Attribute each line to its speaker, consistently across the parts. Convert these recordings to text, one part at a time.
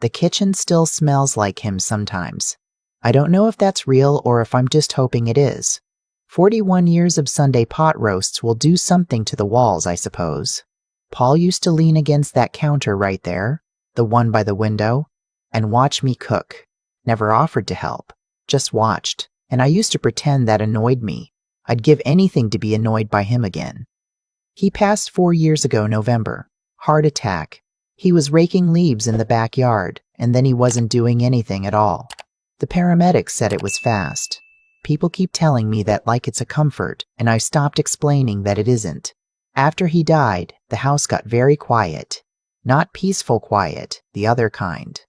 Speaker 1: The kitchen still smells like him sometimes. I don't know if that's real or if I'm just hoping it is. 41 years of Sunday pot roasts will do something to the walls, I suppose. Paul used to lean against that counter right there, the one by the window, and watch me cook. Never offered to help, just watched, and I used to pretend that annoyed me. I'd give anything to be annoyed by him again. He passed 4 years ago November. Heart attack. He was raking leaves in the backyard, and then he wasn't doing anything at all. The paramedics said it was fast. People keep telling me that like it's a comfort, and I stopped explaining that it isn't. After he died, the house got very quiet. Not peaceful quiet, the other kind.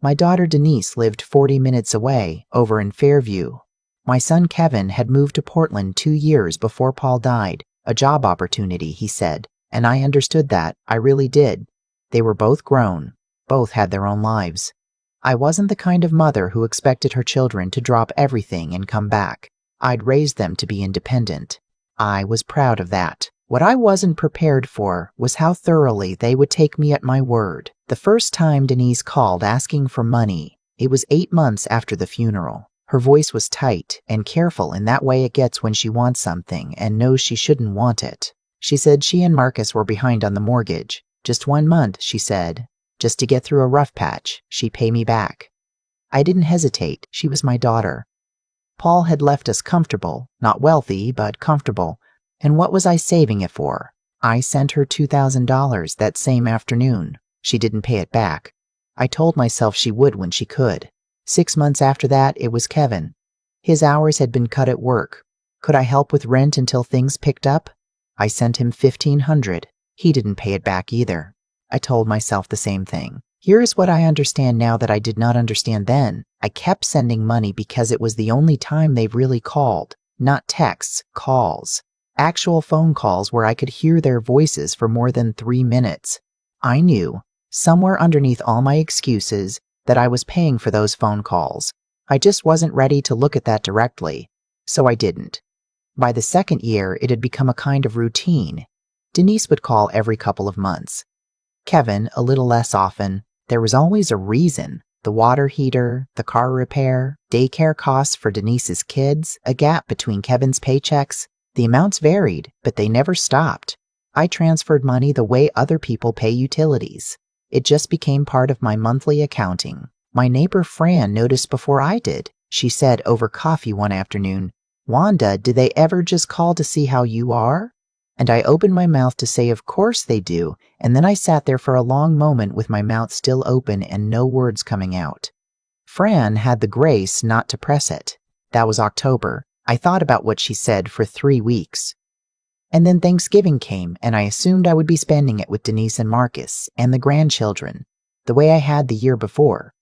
Speaker 1: My daughter Denise lived 40 minutes away, over in Fairview. My son Kevin had moved to Portland 2 years before Paul died, a job opportunity, he said, and I understood that, I really did. They were both grown, both had their own lives. I wasn't the kind of mother who expected her children to drop everything and come back. I'd raised them to be independent. I was proud of that. What I wasn't prepared for was how thoroughly they would take me at my word. The first time Denise called asking for money, it was 8 months after the funeral. Her voice was tight and careful in that way it gets when she wants something and knows she shouldn't want it. She said she and Marcus were behind on the mortgage. Just 1 month, she said. Just to get through a rough patch, she'd pay me back. I didn't hesitate. She was my daughter. Paul had left us comfortable, not wealthy, but comfortable. And what was I saving it for? I sent her $2,000 that same afternoon. She didn't pay it back. I told myself she would when she could. 6 months after that, it was Kevin. His hours had been cut at work. Could I help with rent until things picked up? I sent him $1,500. He didn't pay it back either. I told myself the same thing. Here is what I understand now that I did not understand then. I kept sending money because it was the only time they really called. Not texts, calls. Actual phone calls where I could hear their voices for more than 3 minutes. I knew, somewhere underneath all my excuses, that I was paying for those phone calls. I just wasn't ready to look at that directly, so I didn't. By the second year, it had become a kind of routine. Denise would call every couple of months. Kevin, a little less often. There was always a reason. The water heater, the car repair, daycare costs for Denise's kids, a gap between Kevin's paychecks. The amounts varied, but they never stopped. I transferred money the way other people pay utilities. It just became part of my monthly accounting. My neighbor Fran noticed before I did. She said over coffee one afternoon, "Wanda, do they ever just call to see how you are?" And I opened my mouth to say of course they do, and then I sat there for a long moment with my mouth still open and no words coming out. Fran had the grace not to press it. That was October. I thought about what she said for 3 weeks. And then Thanksgiving came, and I assumed I would be spending it with Denise and Marcus, and the grandchildren, the way I had the year before.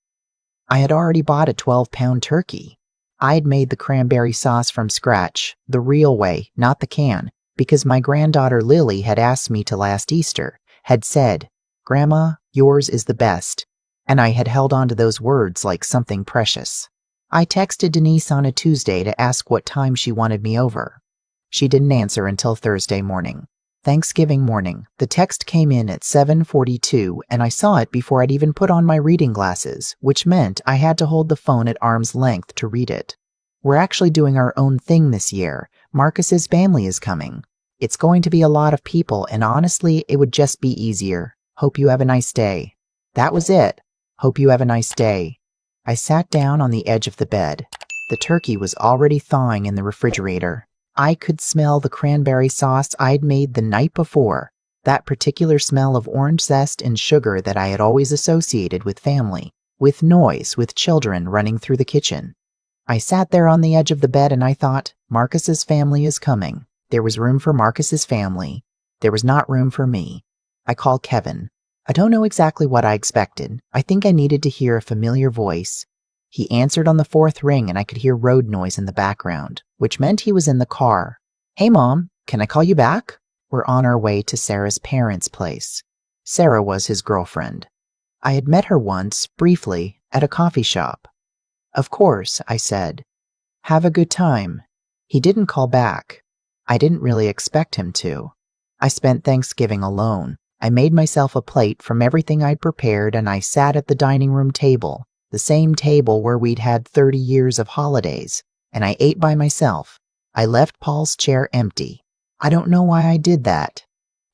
Speaker 1: I had already bought a 12-pound turkey. I had made the cranberry sauce from scratch, the real way, not the can, because my granddaughter Lily had asked me to last Easter, had said, "Grandma, yours is the best," and I had held on to those words like something precious. I texted Denise on a Tuesday to ask what time she wanted me over. She didn't answer until Thursday morning. Thanksgiving morning, the text came in at 7:42, and I saw it before I'd even put on my reading glasses, which meant I had to hold the phone at arm's length to read it. We're actually doing our own thing this year. Marcus's family is coming. It's going to be a lot of people, and honestly, it would just be easier. Hope you have a nice day. That was it. Hope you have a nice day. I sat down on the edge of the bed. The turkey was already thawing in the refrigerator. I could smell the cranberry sauce I'd made the night before, that particular smell of orange zest and sugar that I had always associated with family, with noise, with children running through the kitchen. I sat there on the edge of the bed and I thought, Marcus's family is coming. There was room for Marcus's family. There was not room for me. I called Kevin. I don't know exactly what I expected. I think I needed to hear a familiar voice. He answered on the 4th ring and I could hear road noise in the background, which meant he was in the car. "Hey, Mom, can I call you back?" We're on our way to Sarah's parents' place. Sarah was his girlfriend. I had met her once, briefly, at a coffee shop. "Of course," I said. "Have a good time." He didn't call back. I didn't really expect him to. I spent Thanksgiving alone. I made myself a plate from everything I'd prepared and I sat at the dining room table, the same table where we'd had 30 years of holidays, and I ate by myself. I left Paul's chair empty. I don't know why I did that.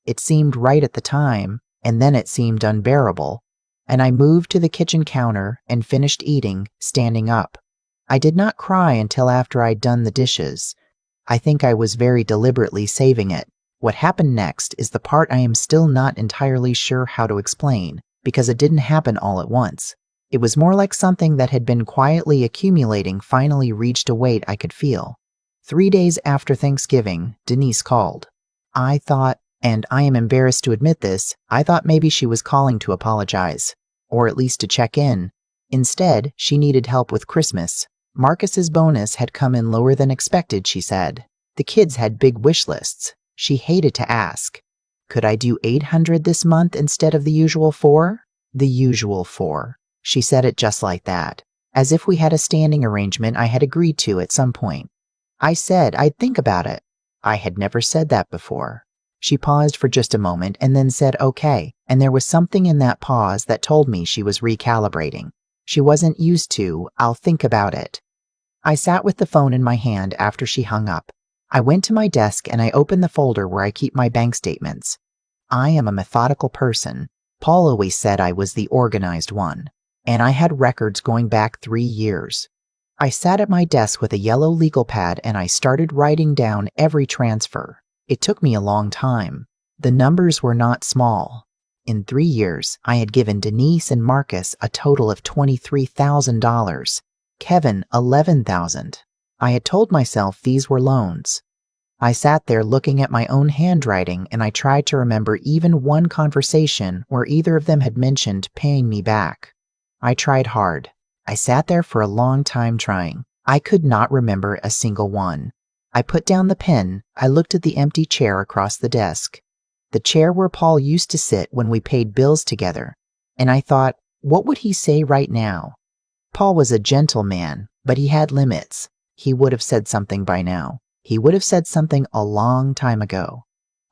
Speaker 1: It seemed right at the time, and then it seemed unbearable, and I moved to the kitchen counter and finished eating, standing up. I did not cry until after I'd done the dishes. I think I was very deliberately saving it. What happened next is the part I am still not entirely sure how to explain, because it didn't happen all at once. It was more like something that had been quietly accumulating finally reached a weight I could feel. 3 days after Thanksgiving, Denise called. I thought, and I am embarrassed to admit this, I thought maybe she was calling to apologize, or at least to check in. Instead, she needed help with Christmas. Marcus's bonus had come in lower than expected, she said. The kids had big wish lists. She hated to ask. Could I do $800 this month instead of the usual $4? The usual $4. She said it just like that, as if we had a standing arrangement I had agreed to at some point. I said I'd think about it. I had never said that before. She paused for just a moment and then said okay, and there was something in that pause that told me she was recalibrating. She wasn't used to, I'll think about it. I sat with the phone in my hand after she hung up. I went to my desk and I opened the folder where I keep my bank statements. I am a methodical person. Paul always said I was the organized one, and I had records going back 3 years. I sat at my desk with a yellow legal pad and I started writing down every transfer. It took me a long time. The numbers were not small. In 3 years, I had given Denise and Marcus a total of $23,000. Kevin, $11,000. I had told myself these were loans. I sat there looking at my own handwriting and I tried to remember even one conversation where either of them had mentioned paying me back. I tried hard. I sat there for a long time trying. I could not remember a single one. I put down the pen. I looked at the empty chair across the desk, the chair where Paul used to sit when we paid bills together, and I thought, what would he say right now? Paul was a gentle man, but he had limits. He would have said something by now. He would have said something a long time ago.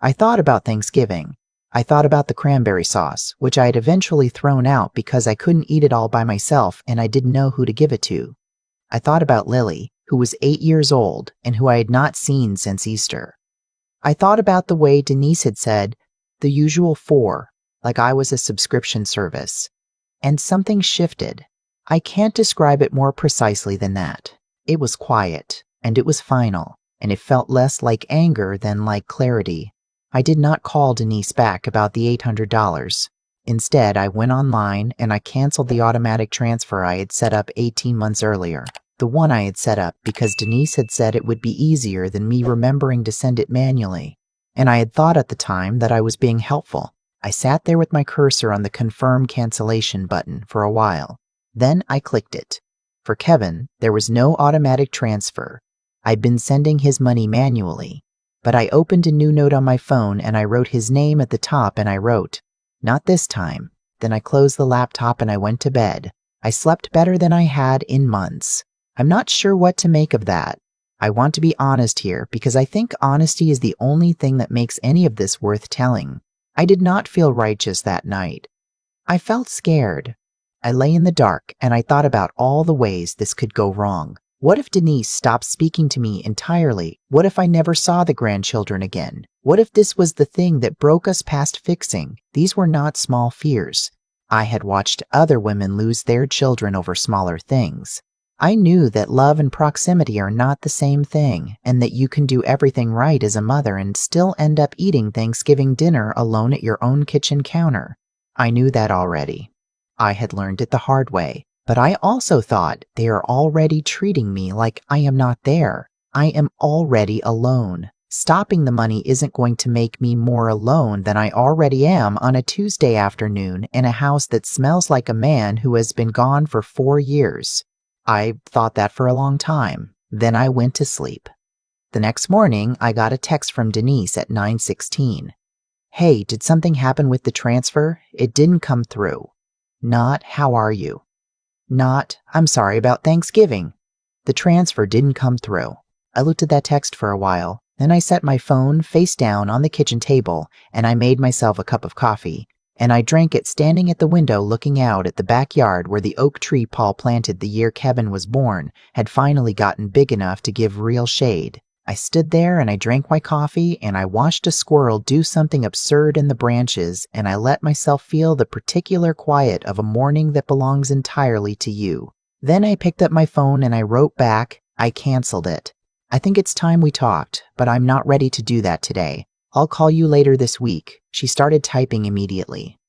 Speaker 1: I thought about Thanksgiving. I thought about the cranberry sauce, which I had eventually thrown out because I couldn't eat it all by myself and I didn't know who to give it to. I thought about Lily, who was 8 years old and who I had not seen since Easter. I thought about the way Denise had said, the usual $4, like I was a subscription service. And something shifted. I can't describe it more precisely than that. It was quiet, and it was final, and it felt less like anger than like clarity. I did not call Denise back about the $800. Instead, I went online and I canceled the automatic transfer I had set up 18 months earlier. The one I had set up because Denise had said it would be easier than me remembering to send it manually. And I had thought at the time that I was being helpful. I sat there with my cursor on the confirm cancellation button for a while. Then I clicked it. For Kevin, there was no automatic transfer. I'd been sending his money manually. But I opened a new note on my phone and I wrote his name at the top and I wrote, "Not this time." Then I closed the laptop and I went to bed. I slept better than I had in months. I'm not sure what to make of that. I want to be honest here because I think honesty is the only thing that makes any of this worth telling. I did not feel righteous that night. I felt scared. I lay in the dark and I thought about all the ways this could go wrong. What if Denise stopped speaking to me entirely? What if I never saw the grandchildren again? What if this was the thing that broke us past fixing? These were not small fears. I had watched other women lose their children over smaller things. I knew that love and proximity are not the same thing, and that you can do everything right as a mother and still end up eating Thanksgiving dinner alone at your own kitchen counter. I knew that already. I had learned it the hard way, but I also thought they are already treating me like I am not there. I am already alone. Stopping the money isn't going to make me more alone than I already am on a Tuesday afternoon in a house that smells like a man who has been gone for 4 years. I thought that for a long time. Then I went to sleep. The next morning, I got a text from Denise at 9:16. "Hey, did something happen with the transfer? It didn't come through." Not, "How are you?" Not, "I'm sorry about Thanksgiving." The transfer didn't come through. I looked at that text for a while, Then I set my phone face down on the kitchen table, and I made myself a cup of coffee, and I drank it standing at the window looking out at the backyard where the oak tree Paul planted the year Kevin was born had finally gotten big enough to give real shade. I stood there and I drank my coffee, and I watched a squirrel do something absurd in the branches, and I let myself feel the particular quiet of a morning that belongs entirely to you. Then I picked up my phone and I wrote back, I canceled it. I think it's time we talked, but I'm not ready to do that today. I'll call you later this week. She started typing immediately.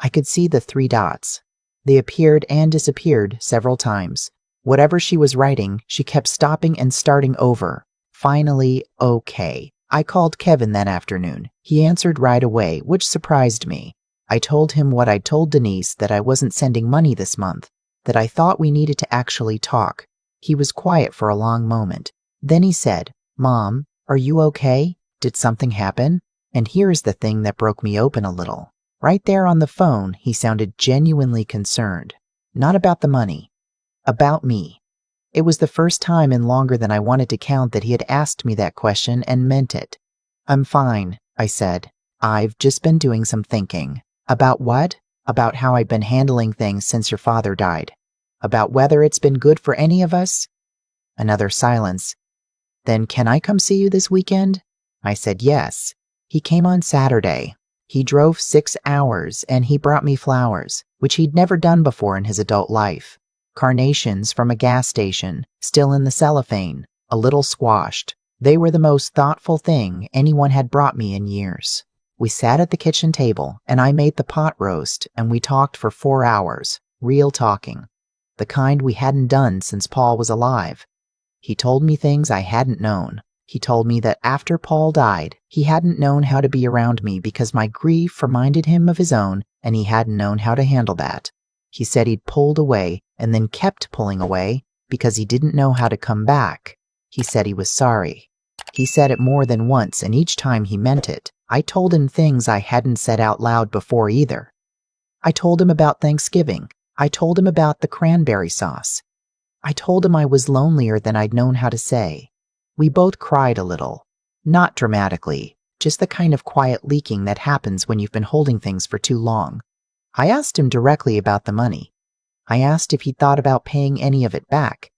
Speaker 1: I could see the 3 dots. They appeared and disappeared several times. Whatever she was writing, she kept stopping and starting over. Finally, okay. I called Kevin that afternoon. He answered right away, which surprised me. I told him what I'd told Denise, that I wasn't sending money this month, that I thought we needed to actually talk. He was quiet for a long moment. Then he said, Mom, are you okay? Did something happen? And here's the thing that broke me open a little. Right there on the phone, he sounded genuinely concerned. Not about the money. About me. It was the first time in longer than I wanted to count that he had asked me that question and meant it. I'm fine, I said. I've just been doing some thinking. About what? About how I've been handling things since your father died. About whether it's been good for any of us? Another silence. Then can I come see you this weekend? I said yes. He came on Saturday. He drove 6 hours and he brought me flowers, which he'd never done before in his adult life. Carnations from a gas station, still in the cellophane, a little squashed. They were the most thoughtful thing anyone had brought me in years. We sat at the kitchen table, and I made the pot roast, and we talked for 4 hours, real talking. The kind we hadn't done since Paul was alive. He told me things I hadn't known. He told me that after Paul died, he hadn't known how to be around me because my grief reminded him of his own, and he hadn't known how to handle that. He said he'd pulled away and then kept pulling away because he didn't know how to come back. He said he was sorry. He said it more than once, and each time he meant it. I told him things I hadn't said out loud before either. I told him about Thanksgiving. I told him about the cranberry sauce. I told him I was lonelier than I'd known how to say. We both cried a little. Not dramatically, just the kind of quiet leaking that happens when you've been holding things for too long. I asked him directly about the money. I asked if he'd thought about paying any of it back.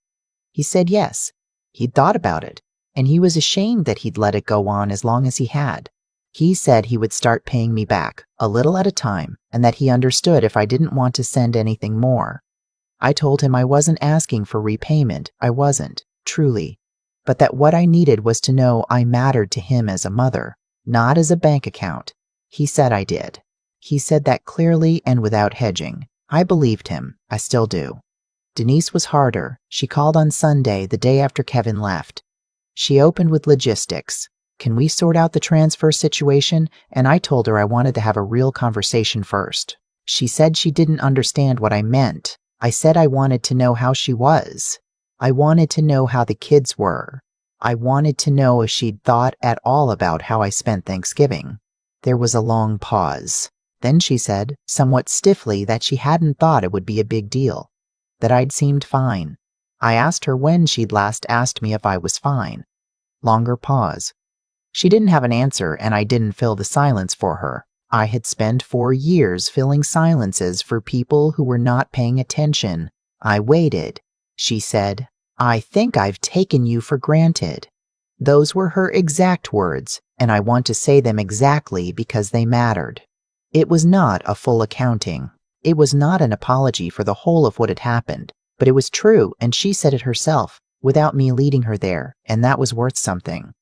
Speaker 1: He said yes, he'd thought about it, and he was ashamed that he'd let it go on as long as he had. He said he would start paying me back, a little at a time, and that he understood if I didn't want to send anything more. I told him I wasn't asking for repayment, I wasn't, truly, but that what I needed was to know I mattered to him as a mother, not as a bank account. He said I did. He said that clearly and without hedging. I believed him. I still do. Denise was harder. She called on Sunday, the day after Kevin left. She opened with logistics. Can we sort out the transfer situation? And I told her I wanted to have a real conversation first. She said she didn't understand what I meant. I said I wanted to know how she was. I wanted to know how the kids were. I wanted to know if she'd thought at all about how I spent Thanksgiving. There was a long pause. Then she said, somewhat stiffly, that she hadn't thought it would be a big deal, that I'd seemed fine. I asked her when she'd last asked me if I was fine. Longer pause. She didn't have an answer, and I didn't fill the silence for her. I had spent 4 years filling silences for people who were not paying attention. I waited. She said, I think I've taken you for granted. Those were her exact words, and I want to say them exactly because they mattered. It was not a full accounting. It was not an apology for the whole of what had happened, but it was true, and she said it herself, without me leading her there, and that was worth something.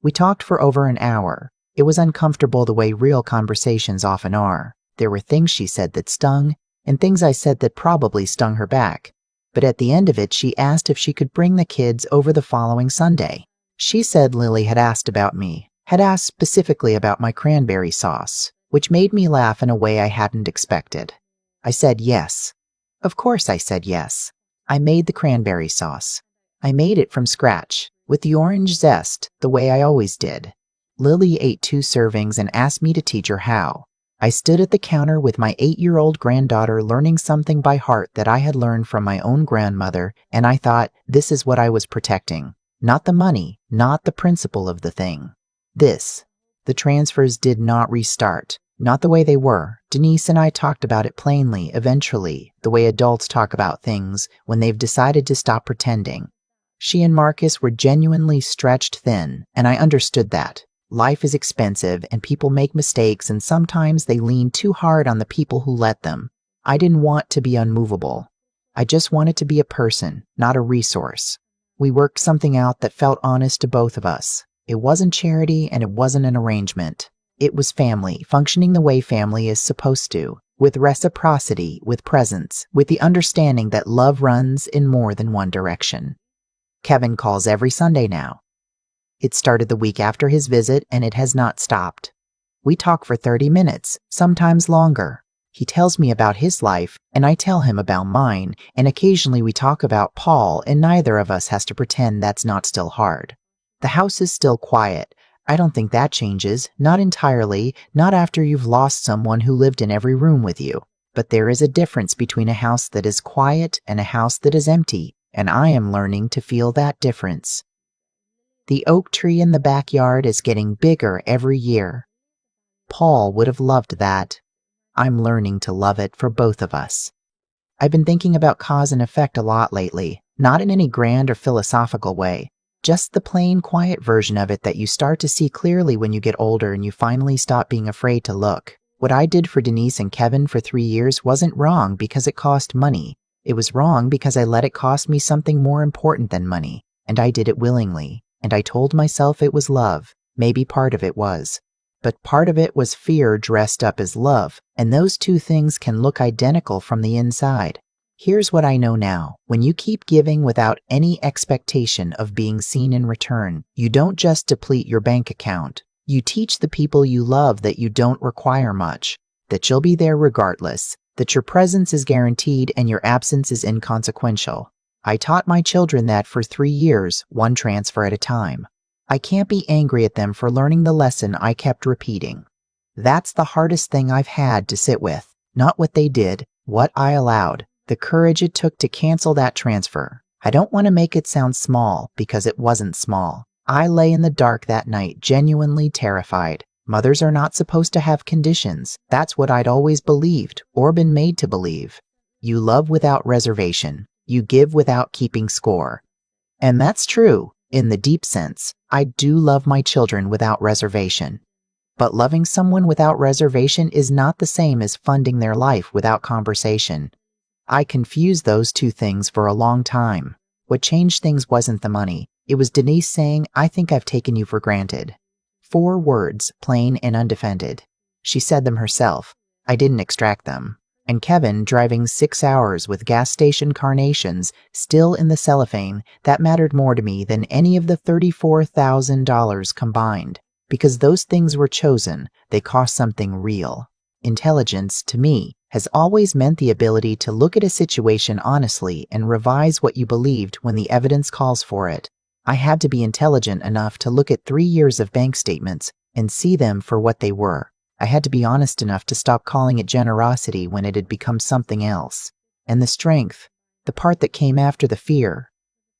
Speaker 1: We talked for over an hour. It was uncomfortable the way real conversations often are. There were things she said that stung, and things I said that probably stung her back. But at the end of it, she asked if she could bring the kids over the following Sunday. She said Lily had asked about me, had asked specifically about my cranberry sauce, which made me laugh in a way I hadn't expected. I said yes. Of course I said yes. I made the cranberry sauce. I made it from scratch, with the orange zest, the way I always did. Lily ate 2 servings and asked me to teach her how. I stood at the counter with my 8-year-old granddaughter learning something by heart that I had learned from my own grandmother, and I thought, this is what I was protecting. Not the money, not the principle of the thing. The transfers did not restart. Not the way they were. Denise and I talked about it plainly, eventually, the way adults talk about things when they've decided to stop pretending. She and Marcus were genuinely stretched thin, and I understood that. Life is expensive, and people make mistakes, and sometimes they lean too hard on the people who let them. I didn't want to be unmovable. I just wanted to be a person, not a resource. We worked something out that felt honest to both of us. It wasn't charity, and it wasn't an arrangement. It was family, functioning the way family is supposed to, with reciprocity, with presence, with the understanding that love runs in more than one direction. Kevin calls every Sunday now. It started the week after his visit, and it has not stopped. We talk for 30 minutes, sometimes longer. He tells me about his life, and I tell him about mine, and occasionally we talk about Paul, and neither of us has to pretend that's not still hard. The house is still quiet. I don't think that changes, not entirely, not after you've lost someone who lived in every room with you. But there is a difference between a house that is quiet and a house that is empty, and I am learning to feel that difference. The oak tree in the backyard is getting bigger every year. Paul would have loved that. I'm learning to love it for both of us. I've been thinking about cause and effect a lot lately, not in any grand or philosophical way, just the plain, quiet version of it that you start to see clearly when you get older and you finally stop being afraid to look. What I did for Denise and Kevin for 3 years wasn't wrong because it cost money. It was wrong because I let it cost me something more important than money, and I did it willingly, and I told myself it was love. Maybe part of it was. But part of it was fear dressed up as love, and those two things can look identical from the inside. Here's what I know now. When you keep giving without any expectation of being seen in return, you don't just deplete your bank account. You teach the people you love that you don't require much, that you'll be there regardless, that your presence is guaranteed and your absence is inconsequential. I taught my children that for 3 years, one transfer at a time. I can't be angry at them for learning the lesson I kept repeating. That's the hardest thing I've had to sit with. Not what they did, what I allowed, the courage it took to cancel that transfer. I don't want to make it sound small, because it wasn't small. I lay in the dark that night, genuinely terrified. Mothers are not supposed to have conditions. That's what I'd always believed, or been made to believe. You love without reservation. You give without keeping score. And that's true. In the deep sense, I do love my children without reservation. But loving someone without reservation is not the same as funding their life without conversation. I confused those two things for a long time. What changed things wasn't the money. It was Denise saying, "I think I've taken you for granted." 4 words, plain and undefended. She said them herself. I didn't extract them. And Kevin driving 6 hours with gas station carnations still in the cellophane, that mattered more to me than any of the $34,000 combined. Because those things were chosen, they cost something real. Intelligence, to me, has always meant the ability to look at a situation honestly and revise what you believed when the evidence calls for it. I had to be intelligent enough to look at 3 years of bank statements and see them for what they were. I had to be honest enough to stop calling it generosity when it had become something else. And the strength, the part that came after the fear,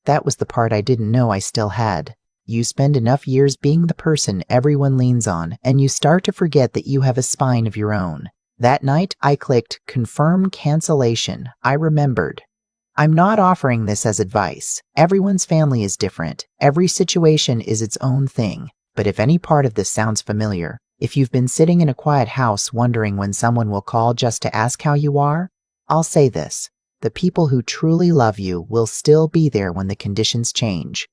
Speaker 1: that was the part I didn't know I still had. You spend enough years being the person everyone leans on, and you start to forget that you have a spine of your own. That night, I clicked confirm cancellation. I remembered. I'm not offering this as advice. Everyone's family is different. Every situation is its own thing. But if any part of this sounds familiar, if you've been sitting in a quiet house wondering when someone will call just to ask how you are, I'll say this. The people who truly love you will still be there when the conditions change.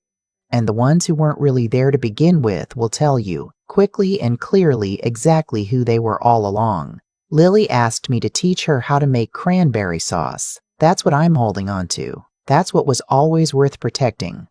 Speaker 1: And the ones who weren't really there to begin with will tell you, quickly and clearly, exactly who they were all along. Lily asked me to teach her how to make cranberry sauce. That's what I'm holding on to. That's what was always worth protecting.